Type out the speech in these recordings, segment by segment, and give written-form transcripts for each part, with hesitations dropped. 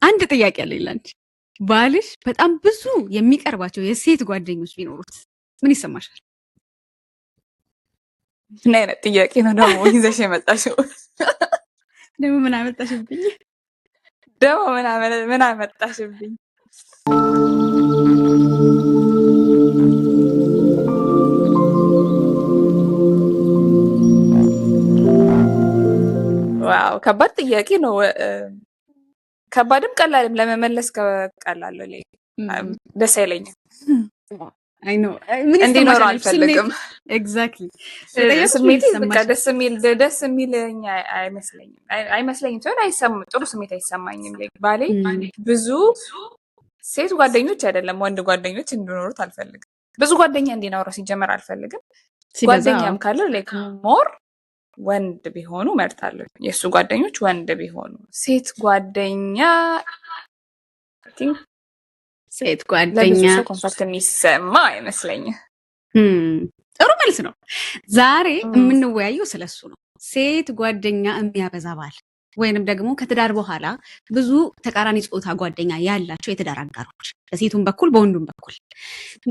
አንድ ጥያቄ አለኝ ላንቺ። ባልሽ በጣም ብዙ የሚቀርባቸው የሴት ጓደኞች ቢኖሩት ምን ይሰማሻል? ምን አይነት ጥያቄ ነው ደግሞ ይዘሽ የመጣሽው? ደግሞ ምን አመጣሽብኝ? ደግሞ ምን አመጣሽብኝ? ዋው ከባድ ጥያቄ ነው። ከባድም ቀላልም ለመመለስ ቀላል ነው። ደስ አይለኝም። አይ ኖ ምን እንዲኖር አልፈልግም። ኤግዛክትሊ ስሜቴ በቃ ደስ የሚለኝ አይመስለኝም። ሲሆን ጥሩ ስሜት አይሰማኝም። ባሌ ብዙ ሴት ጓደኞች አይደለም ወንድ ጓደኞች እንዲኖሩት አልፈልግም። ብዙ ጓደኛ እንዲኖረው ሲጀመር አልፈልግም። ጓደኛም ካለው ላይክ ሞር ወንድ ቢሆኑ መርጣለሁ። የእሱ ጓደኞች ወንድ ቢሆኑ፣ ሴት ጓደኛ ሴት ጓደኛ ኮንፈርት የሚሰማ አይመስለኝም። ጥሩ መልስ ነው። ዛሬ የምንወያየው ስለሱ ነው። ሴት ጓደኛ የሚያበዛ ባል ወይንም ደግሞ ከትዳር በኋላ ብዙ ተቃራኒ ጾታ ጓደኛ ያላቸው የትዳር አጋሮች በሴቱም በኩል በወንዱም በኩል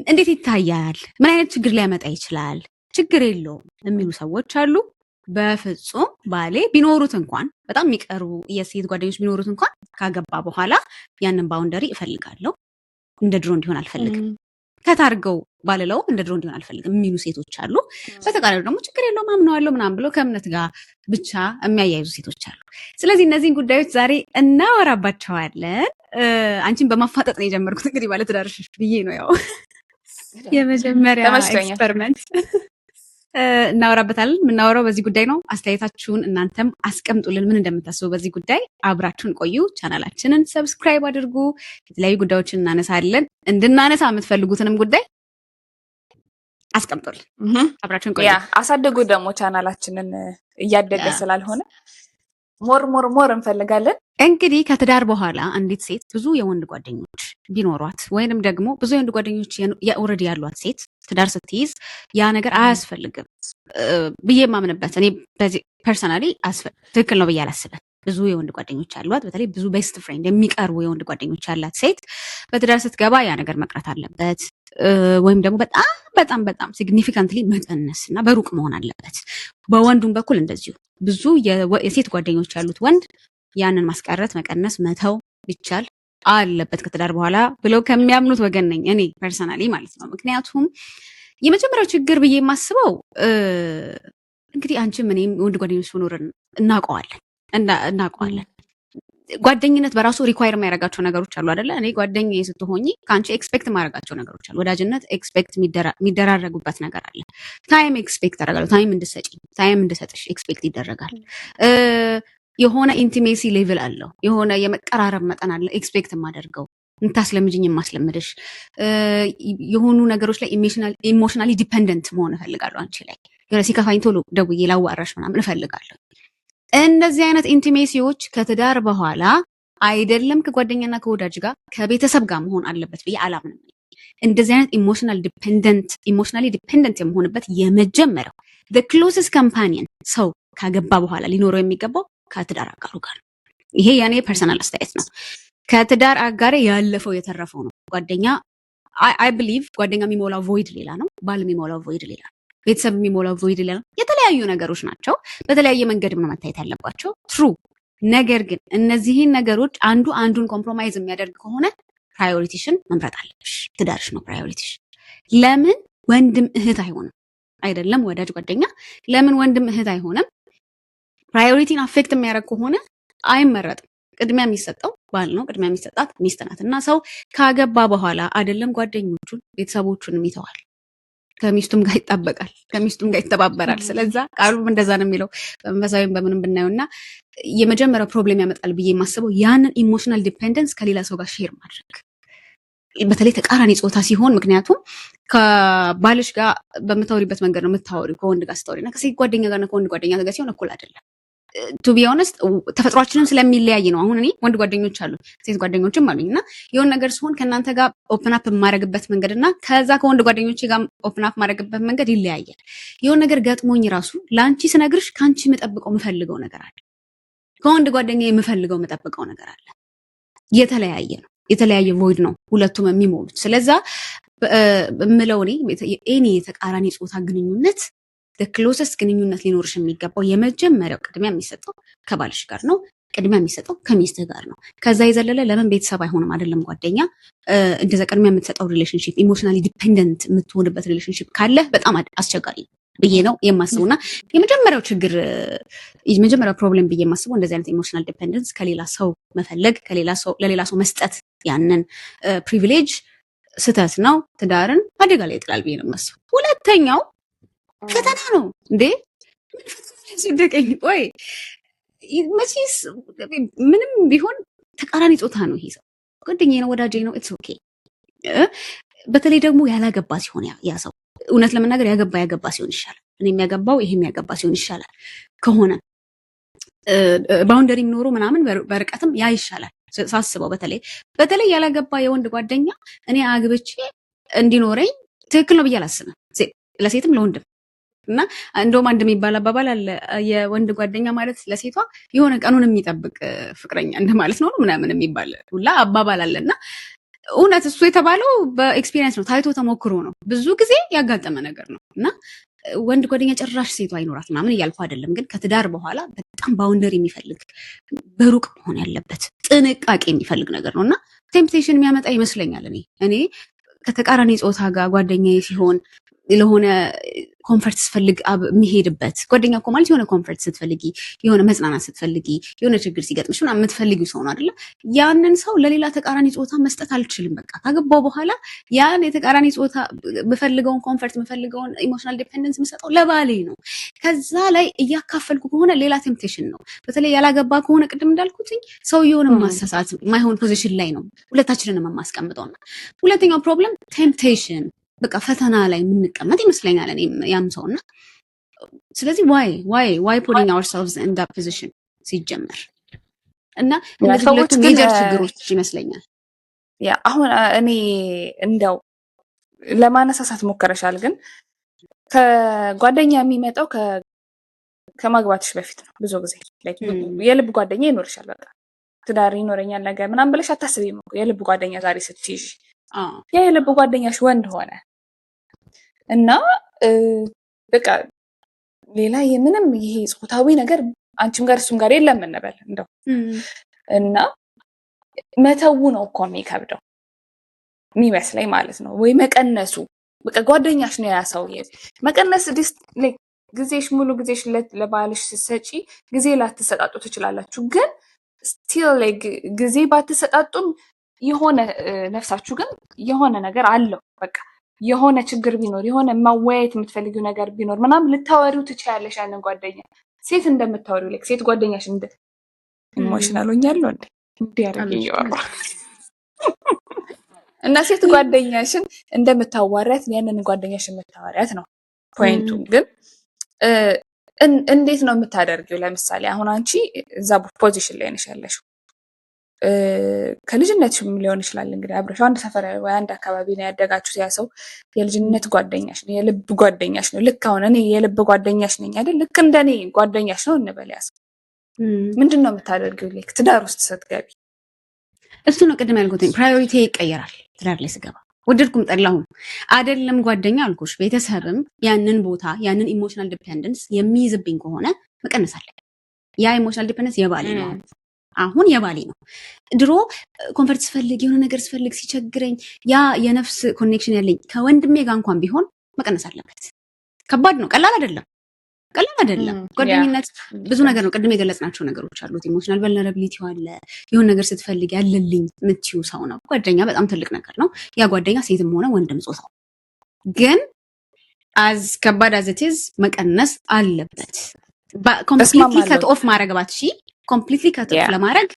እንዴት ይታያል? ምን አይነት ችግር ሊያመጣ ይችላል? ችግር የለውም የሚሉ ሰዎች አሉ። በፍጹም ባሌ ቢኖሩት እንኳን በጣም የሚቀርቡ የሴት ጓደኞች ቢኖሩት እንኳን ካገባ በኋላ ያንን ባውንደሪ እፈልጋለሁ፣ እንደ ድሮ እንዲሆን አልፈልግም፣ ከታርገው ባልለው እንደ ድሮ እንዲሆን አልፈልግም የሚሉ ሴቶች አሉ። በተቃራኒው ደግሞ ችግር የለውም አምነዋለሁ ምናምን ብሎ ከእምነት ጋር ብቻ የሚያያይዙ ሴቶች አሉ። ስለዚህ እነዚህን ጉዳዮች ዛሬ እናወራባቸዋለን። አንቺን በማፋጠጥ ነው የጀመርኩት። እንግዲህ ባለትዳርሽ ብዬ ነው ያው የመጀመሪያ ኤክስፐሪመንት እናወራበታለን። የምናወራው በዚህ ጉዳይ ነው። አስተያየታችሁን እናንተም አስቀምጡልን፣ ምን እንደምታስቡ በዚህ ጉዳይ። አብራችሁን ቆዩ። ቻናላችንን ሰብስክራይብ አድርጉ። የተለያዩ ጉዳዮችን እናነሳለን። እንድናነሳ የምትፈልጉትንም ጉዳይ አስቀምጡልን። አብራችሁን ቆዩ። አሳድጉ። ደግሞ ቻናላችንን እያደገ ስላልሆነ ሞር እንፈልጋለን። እንግዲህ ከትዳር በኋላ አንዲት ሴት ብዙ የወንድ ጓደኞች ቢኖሯት ወይንም ደግሞ ብዙ የወንድ ጓደኞች ኦልሬዲ ያሏት ሴት ትዳር ስትይዝ ያ ነገር አያስፈልግም ብዬ የማምንበት እኔ በዚህ ፐርሰናሊ ትክክል ነው ብዬ አላስብም። ብዙ የወንድ ጓደኞች አሏት፣ በተለይ ብዙ ቤስት ፍሬንድ የሚቀርቡ የወንድ ጓደኞች ያላት ሴት በትዳር ስትገባ ያ ነገር መቅረት አለበት፣ ወይም ደግሞ በጣም ሲግኒፊካንትሊ መቀነስ እና በሩቅ መሆን አለበት። በወንዱም በኩል እንደዚሁ ብዙ የሴት ጓደኞች ያሉት ወንድ ያንን ማስቀረት፣ መቀነስ፣ መተው ቢቻል አለበት ከትዳር በኋላ ብለው ከሚያምኑት ወገን ነኝ እኔ ፐርሰናሊ ማለት ነው። ምክንያቱም የመጀመሪያው ችግር ብዬ የማስበው እንግዲህ አንቺም እኔም የወንድ ጓደኞች መኖርን እናውቀዋለን። ጓደኝነት በራሱ ሪኳየር የሚያደርጋቸው ነገሮች አሉ አይደለ? እኔ ጓደኛዬ ስትሆኚ ከአንቺ ኤክስፔክት ማድረጋቸው ነገሮች አሉ። ወዳጅነት ኤክስፔክት የሚደራረጉበት ነገር አለ። ታይም ኤክስፔክት አደርጋለሁ። ታይም እንድሰጥሽ ኤክስፔክት ይደረጋል። የሆነ ኢንቲሜሲ ሌቭል አለው። የሆነ የመቀራረብ መጠን አለ ኤክስፔክት የማደርገው፣ የምታስለምጅኝ የማስለምድሽ፣ የሆኑ ነገሮች ላይ ኢሞሽናሊ ዲፐንደንት መሆን እፈልጋለሁ። አንቺ ላይ የሆነ ሲከፋኝ ቶሎ ደውዬ ላዋራሽ ምናምን እፈልጋለሁ። እንደዚህ አይነት ኢንቲሜሲዎች ከትዳር በኋላ አይደለም ከጓደኛና ከወዳጅ ጋር ከቤተሰብ ጋር መሆን አለበት ብዬ አላምንም። እንደዚህ አይነት ኢሞሽናሊ ዲፔንደንት የመሆንበት የመጀመሪያው ክሎዝስት ካምፓኒየን ሰው ካገባ በኋላ ሊኖረው የሚገባው ከትዳር አጋሩ ጋር ነው። ይሄ የኔ ፐርሰናል አስተያየት ነው። ከትዳር አጋሬ ያለፈው የተረፈው ነው። ጓደኛ አይ ብሊቭ ጓደኛ የሚሞላው ቮይድ ሌላ ነው፣ ባል የሚሞላው ቮይድ ሌላ ነው፣ ቤተሰብ የሚሞላው ቮይድ ሌላ ነው። የተለያዩ ነገሮች ናቸው። በተለያየ መንገድ ነው መታየት ያለባቸው ትሩ። ነገር ግን እነዚህን ነገሮች አንዱ አንዱን ኮምፕሮማይዝ የሚያደርግ ከሆነ ፕራዮሪቲሽን መምረጥ አለብሽ። ትዳርሽ ነው ፕራዮሪቲሽ። ለምን ወንድም እህት አይሆንም? አይደለም ወዳጅ ጓደኛ፣ ለምን ወንድም እህት አይሆንም? ፕራዮሪቲን አፌክት የሚያደርግ ከሆነ አይመረጥም። ቅድሚያ የሚሰጠው ባል ነው፣ ቅድሚያ የሚሰጣት ሚስት ናት። እና ሰው ካገባ በኋላ አይደለም ጓደኞቹን ቤተሰቦቹንም ይተዋል። ከሚስቱም ጋር ይጣበቃል፣ ከሚስቱም ጋር ይተባበራል። ስለዛ ቃሉም እንደዛ ነው የሚለው በመንፈሳዊም በምንም ብናየው። እና የመጀመሪያው ፕሮብሌም ያመጣል ብዬ የማስበው ያንን ኢሞሽናል ዲፔንደንስ ከሌላ ሰው ጋር ሼር ማድረግ፣ በተለይ ተቃራኒ ጾታ ሲሆን። ምክንያቱም ከባልሽ ጋር በምታወሪበት መንገድ ነው የምታወሪው ከወንድ ጋር ስታወሪ እና ከሴት ጓደኛ ጋር ከወንድ ጓደኛ ጋር ሲሆን እኩል አይደለም። ቱ ቢ ኦነስት ተፈጥሯችንም ስለሚለያይ ነው። አሁን እኔ ወንድ ጓደኞች አሉ፣ ሴት ጓደኞችም አሉኝ እና የሆነ ነገር ሲሆን ከእናንተ ጋር ኦፕን አፕ የማደርግበት መንገድ እና ከዛ ከወንድ ጓደኞች ጋር ኦፕን አፕ የማደርግበት መንገድ ይለያያል። የሆነ ነገር ገጥሞኝ ራሱ ለአንቺ ስነግርሽ ከአንቺ የምጠብቀው የምፈልገው ነገር አለ፣ ከወንድ ጓደኛ የምፈልገው የምጠብቀው ነገር አለ። የተለያየ ቮይድ ነው ሁለቱም የሚሞሉት። ስለዛ በምለው እኔ የተቃራኒ ጾታ ግንኙነት ክሎሰስት ግንኙነት ሊኖርሽ የሚገባው የመጀመሪያው ቅድሚያ የሚሰጠው ከባልሽ ጋር ነው። ቅድሚያ የሚሰጠው ከሚስትህ ጋር ነው። ከዛ የዘለለ ለምን ቤተሰብ አይሆንም አይደለም ጓደኛ እንደዛ ቅድሚያ የምትሰጠው ሪሌሽንሺፕ ኢሞሽናሊ ዲፔንደንት የምትሆንበት ሪሌሽንሺፕ ካለ በጣም አስቸጋሪ ብዬ ነው የማስበውና የመጀመሪያው ችግር የመጀመሪያው ፕሮብሌም ብዬ የማስበው እንደዚህ አይነት ኢሞሽናል ዲፔንደንስ ከሌላ ሰው መፈለግ ለሌላ ሰው መስጠት ያንን ፕሪቪሌጅ ስህተት ነው። ትዳርን አደጋ ላይ ይጥላል ብዬ ነው የማስበው። ሁለተኛው ፈተና ነው እንዴ ምን ፈተና ሲደቀኝ ወይ መቼስ ምንም ቢሆን ተቃራኒ ጾታ ነው ይሄ ሰው ጓደኛዬ ነው ወዳጄ ነው ኢትስ ኦኬ። በተለይ ደግሞ ያላገባ ሲሆን ያ ሰው እውነት ለመናገር ያገባ ሲሆን ይሻላል። እኔ የሚያገባው ይሄ የሚያገባ ሲሆን ይሻላል ከሆነ ባውንደሪም ኖሮ ምናምን በርቀትም ያ ይሻላል ሳስበው። በተለይ ያላገባ የወንድ ጓደኛ እኔ አግብቼ እንዲኖረኝ ትክክል ነው ብዬ አላስብም፣ ለሴትም ለወንድም። እና እንደውም አንድ የሚባል አባባል አለ፣ የወንድ ጓደኛ ማለት ለሴቷ የሆነ ቀኑን የሚጠብቅ ፍቅረኛ እንደማለት ነው ምናምን የሚባል ሁላ አባባል አለ። እና እውነት እሱ የተባለው በኤክስፒሪየንስ ነው፣ ታይቶ ተሞክሮ ነው፣ ብዙ ጊዜ ያጋጠመ ነገር ነው። እና ወንድ ጓደኛ ጭራሽ ሴቷ አይኖራት ምናምን እያልኩ አይደለም፣ ግን ከትዳር በኋላ በጣም ባውንደሪ የሚፈልግ በሩቅ መሆን ያለበት ጥንቃቄ የሚፈልግ ነገር ነው። እና ቴምፕቴሽን የሚያመጣ ይመስለኛል። እኔ ከተቃራኒ ጾታ ጋር ጓደኛዬ ሲሆን ለሆነ ኮንፈርት ስትፈልግ የሚሄድበት ጓደኛ እኮ ማለት የሆነ ኮንፈርት ስትፈልጊ፣ የሆነ መጽናናት ስትፈልጊ፣ የሆነ ችግር ሲገጥምሽ ምናምን የምትፈልጊው ሰው ነው አይደለ? ያንን ሰው ለሌላ ተቃራኒ ጾታ መስጠት አልችልም። በቃ ካገባው በኋላ ያን የተቃራኒ ጾታ የምፈልገውን ኮንፈርት የምፈልገውን ኢሞሽናል ዲፔንደንስ የምሰጠው ለባሌ ነው። ከዛ ላይ እያካፈልኩ ከሆነ ሌላ ቴምፕቴሽን ነው። በተለይ ያላገባ ከሆነ ቅድም እንዳልኩትኝ ሰውየውን ማሳሳት ማይሆን ፖዚሽን ላይ ነው ሁለታችንንም የማስቀምጠውና ሁለተኛው ፕሮብለም ቴምፕቴሽን በቃ ፈተና ላይ የምንቀመጥ ይመስለኛል እኔም ያም ሰውና። ስለዚህ ዋይ ፑቲንግ ourselves in that position ሲጀመር እና እነዚህ ሁለቱ ሜጀር ችግሮች ይመስለኛል። ያ አሁን እኔ እንደው ለማነሳሳት ሞከረሻል፣ ግን ከጓደኛ የሚመጣው ከማግባትሽ በፊት ነው። ብዙ ጊዜ የልብ ጓደኛ ይኖርሻል። በቃ ትዳር ይኖረኛል ነገር ምናምን ብለሽ አታስቢም። የልብ ጓደኛ ዛሬ ስትይዥ ያ የልብ ጓደኛሽ ወንድ ሆነ እና በቃ ሌላ የምንም ይሄ ጾታዊ ነገር አንቺም ጋር እሱም ጋር የለም እንበል እንደው እና መተው ነው እኮ የሚከብደው የሚመስለኝ ማለት ነው። ወይ መቀነሱ በቃ ጓደኛሽ ነው ያ ሰውዬ መቀነስ ጊዜሽ ሙሉ ጊዜሽ ለባልሽ ስትሰጪ ጊዜ ላትሰጣጡ ትችላላችሁ። ግን ስቲል ጊዜ ባትሰጣጡም የሆነ ነፍሳችሁ ግን የሆነ ነገር አለው። በቃ የሆነ ችግር ቢኖር የሆነ ማወያየት የምትፈልጊው ነገር ቢኖር ምናምን ልታወሪው ትችያለሽ ያንን ጓደኛ። ሴት እንደምታወሪው ሴት ጓደኛሽ እንደ ኢሞሽናል ሆኛለሁ እንዴ ያረጋኝ እና ሴት ጓደኛሽን እንደምታዋሪያት ያንን ጓደኛሽን የምታወሪያት ነው ፖይንቱ። ግን እንዴት ነው የምታደርጊው? ለምሳሌ አሁን አንቺ እዛ ፖዚሽን ላይ ነሽ ያለሽው ከልጅነትሽም ሊሆን ይችላል እንግዲህ አብረሽ አንድ ሰፈር ወይ አንድ አካባቢ ነው ያደጋችሁት። ያ ሰው የልጅነት ጓደኛሽ ነው፣ የልብ ጓደኛሽ ነው። ልክ አሁን እኔ የልብ ጓደኛሽ ነኝ አይደል? ልክ እንደኔ ጓደኛሽ ነው እንበል። ያ ሰው ምንድን ነው የምታደርጊው? ትዳር ውስጥ ስትገቢ እሱ ነው ቅድም ያልኩት፣ ፕራዮሪቲ ይቀየራል። ትዳር ላይ ስገባ ወደድኩም ጠላሁም አይደለም ጓደኛ አልኩሽ፣ ቤተሰብም ያንን ቦታ ያንን ኢሞሽናል ዲፔንደንስ የሚይዝብኝ ከሆነ መቀነስ አለ። ያ ኢሞሽናል ዲፔንደንስ የባሌ ነው፣ አሁን የባሌ ነው። ድሮ ኮንፈርት ስፈልግ የሆነ ነገር ስፈልግ ሲቸግረኝ ያ የነፍስ ኮኔክሽን ያለኝ ከወንድሜ ጋር እንኳን ቢሆን መቀነስ አለበት። ከባድ ነው፣ ቀላል አይደለም። ጓደኝነት ብዙ ነገር ነው። ቅድም የገለጽናቸው ነገሮች አሉት። ኢሞሽናል ቨልነራቢሊቲ አለ። የሆነ ነገር ስትፈልግ ያለልኝ የምትይው ሰው ነው። ጓደኛ በጣም ትልቅ ነገር ነው። ያ ጓደኛ ሴትም ሆነ ወንድም ጾታው ግን አዝ ከባድ አዝ ኢት ኢዝ መቀነስ አለበት። ኮምፕሊትሊ ከት ኦፍ ማድረግ ባትሺ ኮምፕሊትሊ ከት ኦፍ ለማድረግ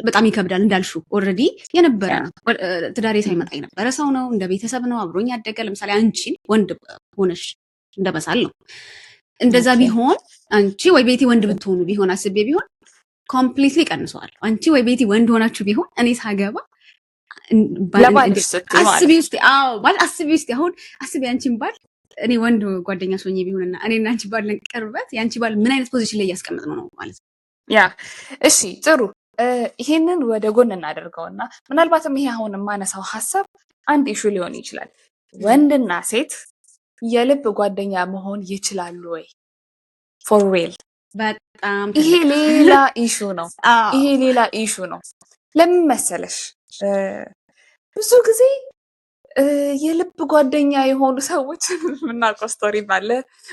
በጣም ይከብዳል። እንዳልሹ ኦልሬዲ የነበረ ነው። ትዳሬ ሳይመጣ የነበረ ሰው ነው። እንደ ቤተሰብ ነው አብሮኝ ያደገ። ለምሳሌ አንቺን ወንድ ሆነሽ እንደመሳል ነው። እንደዛ ቢሆን አንቺ ወይ ቤቲ ወንድ ብትሆኑ ቢሆን አስቤ ቢሆን ኮምፕሊትሊ ቀንሰዋል። አንቺ ወይ ቤቲ ወንድ ሆናችሁ ቢሆን እኔ ሳገባ አስቢ ውስጥ አሁን አስቢ አንቺን ባል እኔ ወንድ ጓደኛ ሶኝ ቢሆንና እኔና አንቺ ባል ቅርበት የአንቺ ባል ምን አይነት ፖዚሽን ላይ እያስቀመጥ ነው ማለት ነው። ያ እሺ ጥሩ ይሄንን ወደ ጎን እናደርገውና ምናልባትም ይሄ አሁን የማነሳው ሀሳብ አንድ ኢሹ ሊሆን ይችላል። ወንድና ሴት የልብ ጓደኛ መሆን ይችላሉ ወይ? ፎር ሪል በጣም ይሄ ሌላ ኢሹ ነው። ይሄ ሌላ ኢሹ ነው። ለምን መሰለሽ? ብዙ ጊዜ የልብ ጓደኛ የሆኑ ሰዎች የምናውቀው ስቶሪ ባለ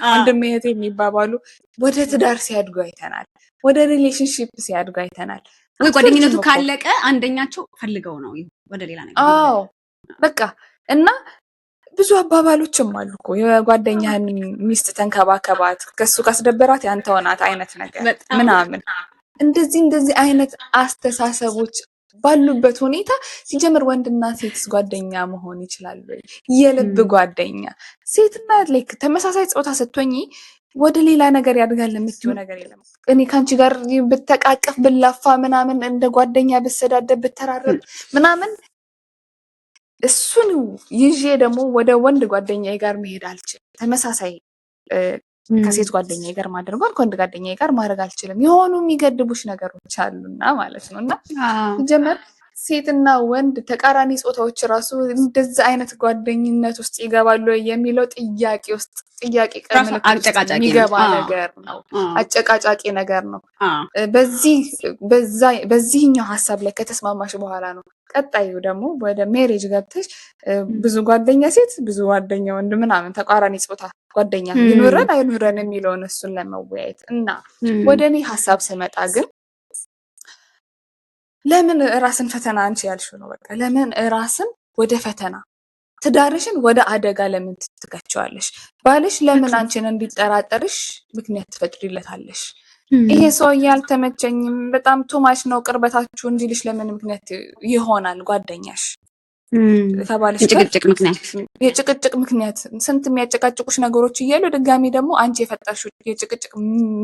ወንድም እህት የሚባባሉ ወደ ትዳር ሲያድጉ አይተናል። ወደ ሪሌሽንሺፕ ሲያድጉ አይተናል። ወይ ጓደኝነቱ ካለቀ አንደኛቸው ፈልገው ነው ወደ ሌላ ነገር። አዎ በቃ እና ብዙ አባባሎችም አሉ እኮ የጓደኛህን ሚስት ተንከባከባት፣ ከሱ ካስደበራት ያንተው ናት አይነት ነገር ምናምን። እንደዚህ አይነት አስተሳሰቦች ባሉበት ሁኔታ ሲጀምር ወንድና ሴት ጓደኛ መሆን ይችላሉ? የልብ ጓደኛ ሴትና ላይክ ተመሳሳይ ጾታ ስትሆኚ ወደ ሌላ ነገር ያድጋል የምትይው ነገር የለም። እኔ ካንቺ ጋር ብተቃቀፍ ብላፋ ምናምን እንደ ጓደኛ ብሰዳደብ ብተራረብ ምናምን እሱን ይዤ ደግሞ ወደ ወንድ ጓደኛዬ ጋር መሄድ አልችልም። ተመሳሳይ ከሴት ጓደኛዬ ጋር ማድረጓል ከወንድ ጓደኛዬ ጋር ማድረግ አልችልም። የሆኑ የሚገድቡሽ ነገሮች አሉና ማለት ነው። እና ሲጀመር ሴትና ወንድ ተቃራኒ ጾታዎች ራሱ እንደዚህ አይነት ጓደኝነት ውስጥ ይገባሉ የሚለው ጥያቄ የሚገባ ነገር ነው። አጨቃጫቂ ነገር ነው። በዚህኛው ሀሳብ ላይ ከተስማማሽ በኋላ ነው ቀጣዩ ደግሞ ወደ ሜሬጅ ገብተሽ ብዙ ጓደኛ ሴት ብዙ ጓደኛ ወንድ ምናምን ተቃራኒ ጾታ ጓደኛ ይኖረን አይኖረን የሚለውን እሱን ለመወያየት እና ወደ እኔ ሀሳብ ስመጣ ግን ለምን ራስን ፈተና አንቺ ያልሽው ነው። በቃ ለምን ራስን ወደ ፈተና ትዳርሽን ወደ አደጋ ለምን ትከቸዋለሽ? ባልሽ ለምን አንቺን እንዲጠራጠርሽ ምክንያት ትፈጥሪለታለሽ? ይሄ ሰውዬ አልተመቸኝም በጣም ቱማች ነው ቅርበታችሁ እንዲልሽ ለምን ምክንያት ይሆናል? ጓደኛሽ ተባለሽ የጭቅጭቅ ምክንያት ስንት የሚያጨቃጭቁሽ ነገሮች እያሉ ድጋሚ ደግሞ አንቺ የፈጠርሽው የጭቅጭቅ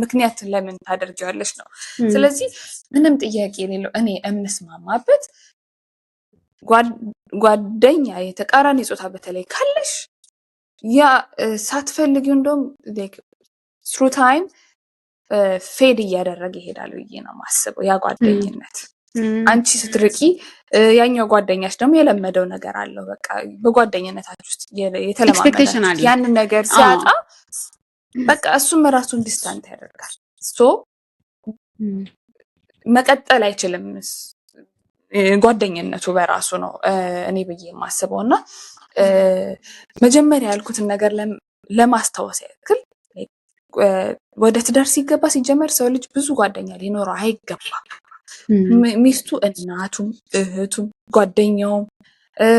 ምክንያት ለምን ታደርጊዋለሽ ነው። ስለዚህ ምንም ጥያቄ የሌለው እኔ የምስማማበት ጓደኛ የተቃራኒ ጾታ በተለይ ካለሽ ያ ሳትፈልጊው እንደውም ትሩ ታይም ፌድ እያደረገ ይሄዳል ብዬ ነው ማስበው። ያ ጓደኝነት አንቺ ስትርቂ ያኛው ጓደኛሽ ደግሞ የለመደው ነገር አለው። በቃ በጓደኝነታችሁ ውስጥ የተለማመዳችሁ ያንን ነገር ሲያጣ በቃ እሱም ራሱን ዲስታንት ያደርጋል። መቀጠል አይችልም ጓደኝነቱ በራሱ ነው እኔ ብዬ የማስበው። እና መጀመሪያ ያልኩትን ነገር ለማስታወስ ያክል ወደ ትዳር ሲገባ ሲጀመር ሰው ልጅ ብዙ ጓደኛ ሊኖረው አይገባም። ሚስቱ እናቱም እህቱም ጓደኛውም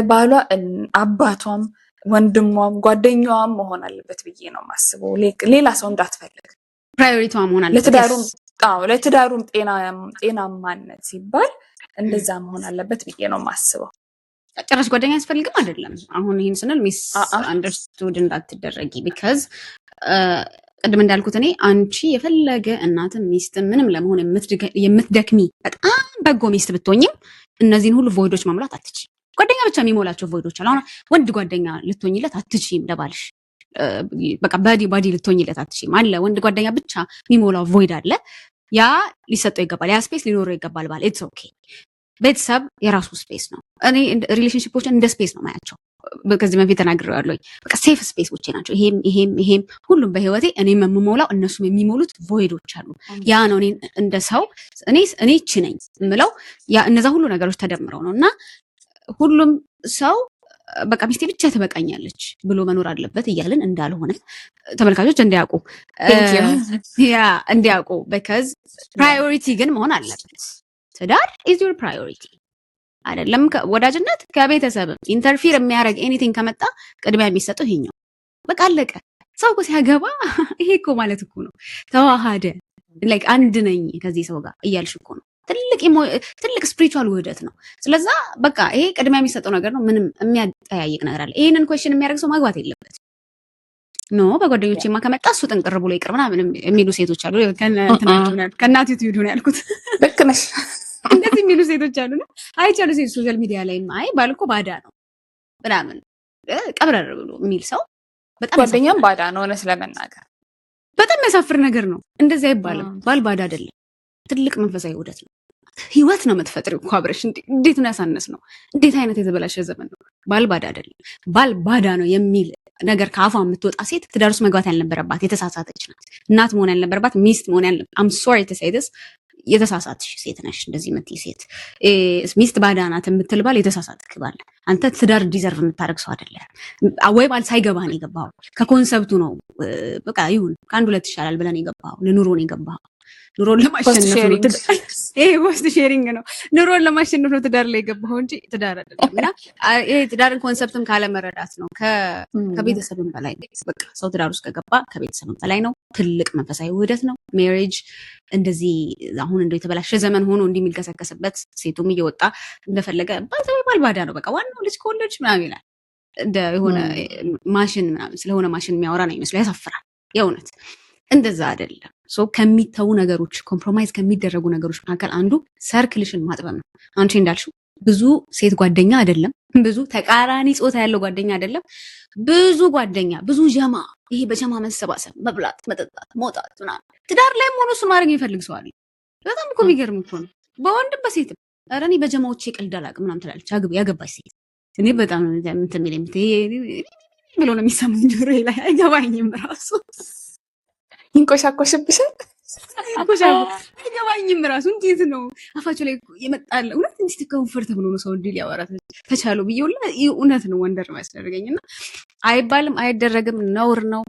ባሏ አባቷም ወንድሟም ጓደኛዋም መሆን አለበት ብዬ ነው የማስበው። ሌላ ሰው እንዳትፈልግ ፕራዮሪቲዋ መሆን አለበት። ለትዳሩም ጤናማነት ሲባል እንደዛ መሆን አለበት ብዬ ነው የማስበው። ጭራሽ ጓደኛ ያስፈልግም አይደለም። አሁን ይህን ስንል ሚስ አንደርስቱድ እንዳትደረጊ ቢካዝ ቅድም እንዳልኩት እኔ አንቺ የፈለገ እናትም ሚስትም ምንም ለመሆን የምትደክሚ በጣም በጎ ሚስት ብትሆኝም እነዚህን ሁሉ ቮይዶች ማሙላት አትችይም። ጓደኛ ብቻ የሚሞላቸው ቮይዶች አሉ። አሁን ወንድ ጓደኛ ልትሆኝለት አትችይም። ለባልሽ በቃ ባዲ ልትሆኝለት አትችይም። አለ ወንድ ጓደኛ ብቻ የሚሞላው ቮይድ አለ። ያ ሊሰጠው ይገባል። ያ ስፔስ ሊኖረው ይገባል። ባል ኢትስ ኦኬ። ቤተሰብ የራሱ ስፔስ ነው። እኔ ሪሌሽንሺፖችን እንደ ስፔስ ነው ማያቸው። ከዚህ በፊት ተናግሬያለሁ። በቃ ሴፍ ስፔሶቼ ናቸው። ይሄም ሁሉም በህይወቴ እኔም የምሞላው እነሱም የሚሞሉት ቮይዶች አሉ። ያ ነው እኔ እንደ ሰው እኔ እቺ ነኝ የምለው ያ እነዛ ሁሉ ነገሮች ተደምረው ነው። እና ሁሉም ሰው በቃ ሚስቴ ብቻ ትበቃኛለች ብሎ መኖር አለበት እያልን እንዳልሆነ ተመልካቾች እንዲያውቁ because ፕራዮሪቲ ግን መሆን አለበት። ትዳር is your priority አይደለም። ወዳጅነት ከቤተሰብም ኢንተርፊር የሚያደርግ ኤኒቲንግ ከመጣ ቅድሚያ የሚሰጠው ይሄኛው በቃ አለቀ። ሰው እኮ ሲያገባ ይሄ እኮ ማለት እኮ ነው ተዋሃደ ላይክ አንድ ነኝ ከዚህ ሰው ጋር እያልሽ እኮ ነው። ትልቅ ስፒሪቹዋል ውህደት ነው። ስለዛ በቃ ይሄ ቅድሚያ የሚሰጠው ነገር ነው። ምንም የሚያጠያይቅ ነገር አለ? ይሄንን ኩዌስችን የሚያደርግ ሰው ማግባት የለበትም። ኖ በጓደኞቼማ ከመጣ እሱ ጥንቅር ብሎ ይቅር ምናምን የሚሉ ሴቶች አሉ። ከእናቱ ትዩድ ነው ያልኩት። ልክ ነሽ። እንደዚህ የሚሉ ሴቶች አሉና አይቻሉ ሴት ሶሻል ሚዲያ ላይ አይ ባል እኮ ባዳ ነው ምናምን ቀብረር ብሎ የሚል ሰው በጣም ጓደኛም ባዳ ነው። እውነት ለመናገር በጣም የሚያሳፍር ነገር ነው። እንደዚህ አይባልም። ባል ባዳ አይደለም። ትልቅ መንፈሳዊ ውህደት ነው። ህይወት ነው የምትፈጥሪው እኮ አብረሽ። እንዴት ነው ያሳነስ ነው? እንዴት አይነት የተበላሸ ዘመን ነው? ባል ባዳ አይደለም፣ ባል ባዳ ነው የሚል ነገር ከአፏ የምትወጣ ሴት ትዳር ውስጥ መግባት ያልነበረባት የተሳሳተች ናት። እናት መሆን ያልነበረባት ሚስት መሆን ያልነበረ አም ሶሪ ቱ ሴይ ዲስ የተሳሳትሽ ሴት ነሽ። እንደዚህ የምትይ ሴት ሚስት ባዳ ናት የምትል ባል የተሳሳትክ ባል። አንተ ትዳር ዲዘርቭ የምታደርግ ሰው አይደለም። ወይ ባል ሳይገባህ ነው የገባኸው። ከኮንሰፕቱ ነው በቃ ይሁን ከአንድ ሁለት ይሻላል ብለን የገባኸው። ለኑሮ ነው የገባኸው። ኑሮን ለማሸነፍ ነው። ይሄ ፖስት ሼሪንግ ነው። ኑሮን ለማሸነፍ ነው ትዳር ላይ የገባኸው እንጂ ትዳር አይደለም። እና ይሄ ትዳርን ኮንሰፕትም ካለመረዳት ነው። ከቤተሰብም በላይ በቃ ሰው ትዳር ውስጥ ከገባ ከቤተሰብም በላይ ነው። ትልቅ መንፈሳዊ ውህደት ነው ሜሬጅ። እንደዚህ አሁን እንደው የተበላሸ ዘመን ሆኖ እንደሚልከሰከስበት ሴቱም እየወጣ እንደፈለገ ባል ባዳ ነው በቃ ዋናው ልጅ ከወለድሽ ምናምን ይላል። እንደ የሆነ ማሽን ምናምን ስለሆነ ማሽን የሚያወራ ነው ይመስለው። ያሳፍራል የእውነት። እንደዛ አይደለም። ሶ ከሚተው ነገሮች ኮምፕሮማይዝ ከሚደረጉ ነገሮች መካከል አንዱ ሰርክልሽን ማጥበብ ነው። አንቺ እንዳልሽው ብዙ ሴት ጓደኛ አይደለም፣ ብዙ ተቃራኒ ጾታ ያለው ጓደኛ አይደለም፣ ብዙ ጓደኛ፣ ብዙ ጀማ፣ ይሄ በጀማ መሰባሰብ፣ መብላት፣ መጠጣት፣ መውጣት ምናምን ትዳር ላይ ሆኖ እሱን ማድረግ የሚፈልግ ሰው አለ። በጣም እኮ የሚገርም እኮ ነው። በወንድም በሴትም ኧረ እኔ በጀማዎቼ ቀልድ አላውቅም ምናምን ትላለች ያገባች ሴት። እኔ በጣም እንትን የሚለኝ ብሎ ነው የሚሰማኝ ጆሮዬ ላይ አይገባኝም ራሱ ይንቆሻቆሽብሻል። አይገባኝም ራሱ እንዴት ነው አፋቸው ላይ የመጣለ እውነት እንዴት ኮምፎርታብል ሆኖ ሰው እንዲል ያወራት ተቻለው ብዬውላ እውነት ነው ወንደር ነው ያስደረገኝና አይባልም አይደረግም ነውር ነው።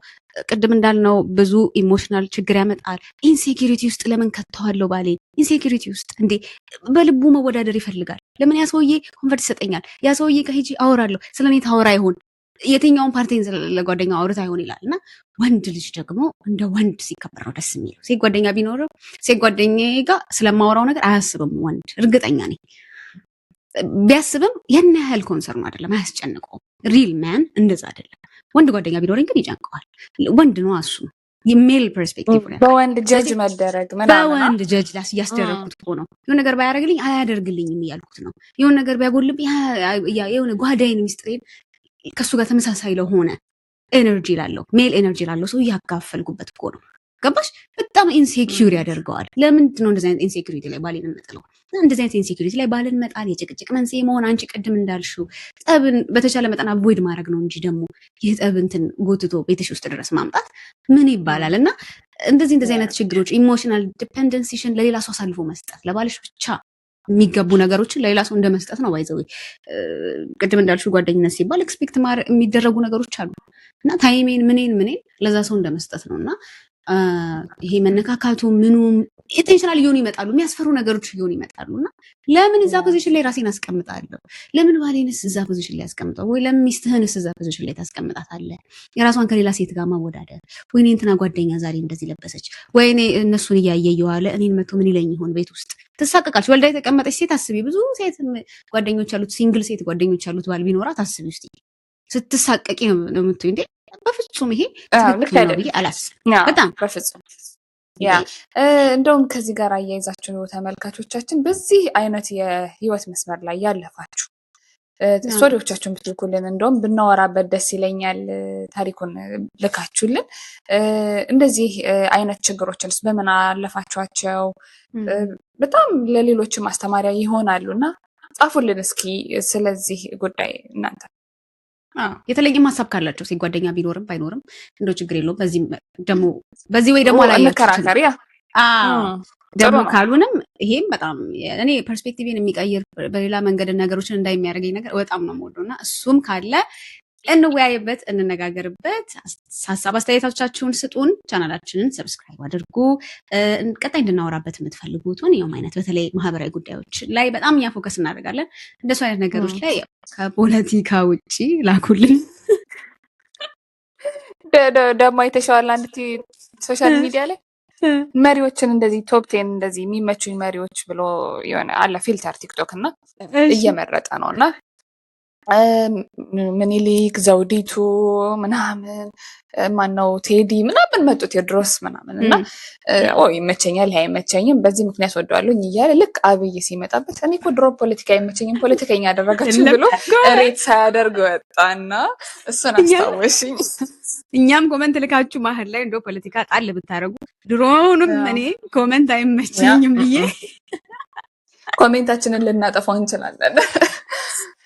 ቅድም እንዳልነው ብዙ ኢሞሽናል ችግር ያመጣል። ኢንሴኪሪቲ ውስጥ ለምን ከተዋለው ባሌ ኢንሴኪሪቲ ውስጥ እንዴ በልቡ መወዳደር ይፈልጋል። ለምን ያ ሰውዬ ኮንፈርት ይሰጠኛል፣ ያ ሰውዬ ከሄጂ አወራለሁ ስለኔ ታወራ ይሆን የትኛውን ፓርቲን ለጓደኛ አውርታ ይሆን ይላል። እና ወንድ ልጅ ደግሞ እንደ ወንድ ሲከበር ነው ደስ የሚለው። ሴት ጓደኛ ቢኖረው ሴት ጓደኛዬ ጋር ስለማወራው ነገር አያስብም ወንድ። እርግጠኛ ነኝ ቢያስብም ያን ያህል ኮንሰርን አይደለም፣ አያስጨንቀውም። ሪል ማን እንደዛ አይደለም። ወንድ ጓደኛ ቢኖረኝ ግን ይጨንቀዋል። ወንድ ነው እሱ የሜል ፐርስፔክቲቭ ነው። በወንድ ጀጅ መደረግ በወንድ ጀጅ እያስደረግኩት እኮ ነው። የሆነ ነገር ባያደርግልኝ አያደርግልኝም እያልኩት ነው። የሆነ ነገር ቢያጎልብኝ የሆነ ጓዳይን ሚስጥሬን ከሱ ጋር ተመሳሳይ ለሆነ ኤነርጂ ላለው ሜል ኤነርጂ ላለው ሰው እያካፈልኩበት እኮ ነው። ገባሽ? በጣም ኢንሴኪዩር ያደርገዋል። ለምንድን ነው እንደዚህ አይነት ኢንሴኪዩሪቲ ላይ ባልን እንመጣለው? እንደዚህ አይነት ኢንሴኪዩሪቲ ላይ ባልን መጣል የጭቅጭቅ መንስኤ መሆን አንቺ ቅድም እንዳልሽው ጠብን በተቻለ መጠን አቮይድ ማድረግ ነው እንጂ ደግሞ ይህ ጠብንትን ጎትቶ ቤትሽ ውስጥ ድረስ ማምጣት ምን ይባላል? እና እንደዚህ አይነት ችግሮች ኢሞሽናል ዲፔንደንሲሽን ለሌላ ሰው አሳልፎ መስጠት ለባልሽ ብቻ የሚገቡ ነገሮችን ለሌላ ሰው እንደመስጠት ነው። ባይዘው ቅድም እንዳልሽው ጓደኝነት ሲባል ኤክስፔክት የሚደረጉ ነገሮች አሉ እና ታይሜን ምኔን ለዛ ሰው እንደመስጠት ነው። እና ይሄ መነካካቱ ምኑም ኢንቴንሽናል እየሆኑ ይመጣሉ። የሚያስፈሩ ነገሮች እየሆኑ ይመጣሉ። እና ለምን እዛ ፖዚሽን ላይ ራሴን አስቀምጣለሁ? ለምን ባሌንስ እዛ ፖዚሽን ላይ አስቀምጠው? ወይ ለምን ሚስትህንስ እዛ ፖዚሽን ላይ ታስቀምጣታለህ? የራሷን ከሌላ ሴት ጋር ማወዳደር። ወይኔ እንትና ጓደኛ ዛሬ እንደዚህ ለበሰች፣ ወይኔ እነሱን እያየ እየዋለ እኔን መቶ ምን ይለኝ ይሆን? ቤት ውስጥ ትሳቀቃለች። ወልዳ የተቀመጠች ሴት አስቢ። ብዙ ሴት ጓደኞች ያሉት ሲንግል ሴት ጓደኞች ያሉት ባል ቢኖራት አስቢ ውስጥ ስትሳቀቂ ነው የምትይው። እንዴ በፍጹም ይሄ ትክክል ነው ብዬ አላስብም። በጣም በፍጹም ያ እንደውም ከዚህ ጋር አያይዛችሁ ተመልካቾቻችን በዚህ አይነት የህይወት መስመር ላይ ያለፋችሁ ስቶሪዎቻችሁን ብትልኩልን እንደውም ብናወራበት ደስ ይለኛል። ታሪኩን ልካችሁልን እንደዚህ አይነት ችግሮችንስ በምን አለፋችኋቸው? በጣም ለሌሎችም ማስተማሪያ ይሆናሉ እና ጻፉልን እስኪ ስለዚህ ጉዳይ እናንተ የተለየ ሀሳብ ካላቸው ሴት ጓደኛ ቢኖርም ባይኖርም እንደው ችግር የለውም። በዚህ ወይ ደግሞ አላያችሁም ደግሞ ካሉንም ይሄም በጣም እኔ ፐርስፔክቲቭን የሚቀይር በሌላ መንገድ ነገሮችን እንዳይሚያደርገኝ ነገር በጣም ነው የምወደው እና እሱም ካለ እንወያይበት፣ እንነጋገርበት። ሀሳብ አስተያየቶቻችሁን ስጡን። ቻናላችንን ሰብስክራይብ አድርጉ። ቀጣይ እንድናወራበት የምትፈልጉት ማንኛውም አይነት በተለይ ማህበራዊ ጉዳዮች ላይ በጣም እኛ ፎከስ እናደርጋለን። እንደሱ አይነት ነገሮች ላይ ከፖለቲካ ውጭ ላኩልን። ደግሞ የተሻለ አንድ ሶሻል ሚዲያ ላይ መሪዎችን እንደዚህ ቶፕ 10 እንደዚህ የሚመቹኝ መሪዎች ብሎ የሆነ አለ ፊልተር ቲክቶክ እና እየመረጠ ነው እና ምኒልክ ዘውዲቱ ምናምን ማነው ቴዲ ምናምን መጡት የድሮስ ምናምን እና ይመቸኛል ይሄ አይመቸኝም በዚህ ምክንያት ወደዋለሁኝ እያለ ልክ አብይ ሲመጣበት እኔ እኮ ድሮ ፖለቲካ አይመቸኝም ፖለቲከኛ ያደረጋችሁ ብሎ ሬት ሳያደርግ ወጣና እሱን አስታወሽኝ። እኛም ኮመንት ልካችሁ መሀል ላይ እንደው ፖለቲካ ጣል ብታረጉ ድሮውንም እኔ ኮመንት አይመቸኝም ብዬ ኮሜንታችንን ልናጠፋው እንችላለን።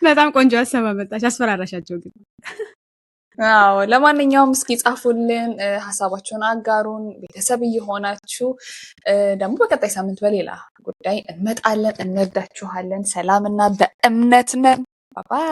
በጣም ቆንጆ ሀሳብ አመጣሽ። አስፈራራሻቸው ግን። አዎ ለማንኛውም እስኪ ጻፉልን፣ ሀሳባችሁን አጋሩን። ቤተሰብ እየሆናችሁ ደግሞ በቀጣይ ሳምንት በሌላ ጉዳይ እንመጣለን። እንወዳችኋለን። ሰላምና በእምነት ነን። ባባይ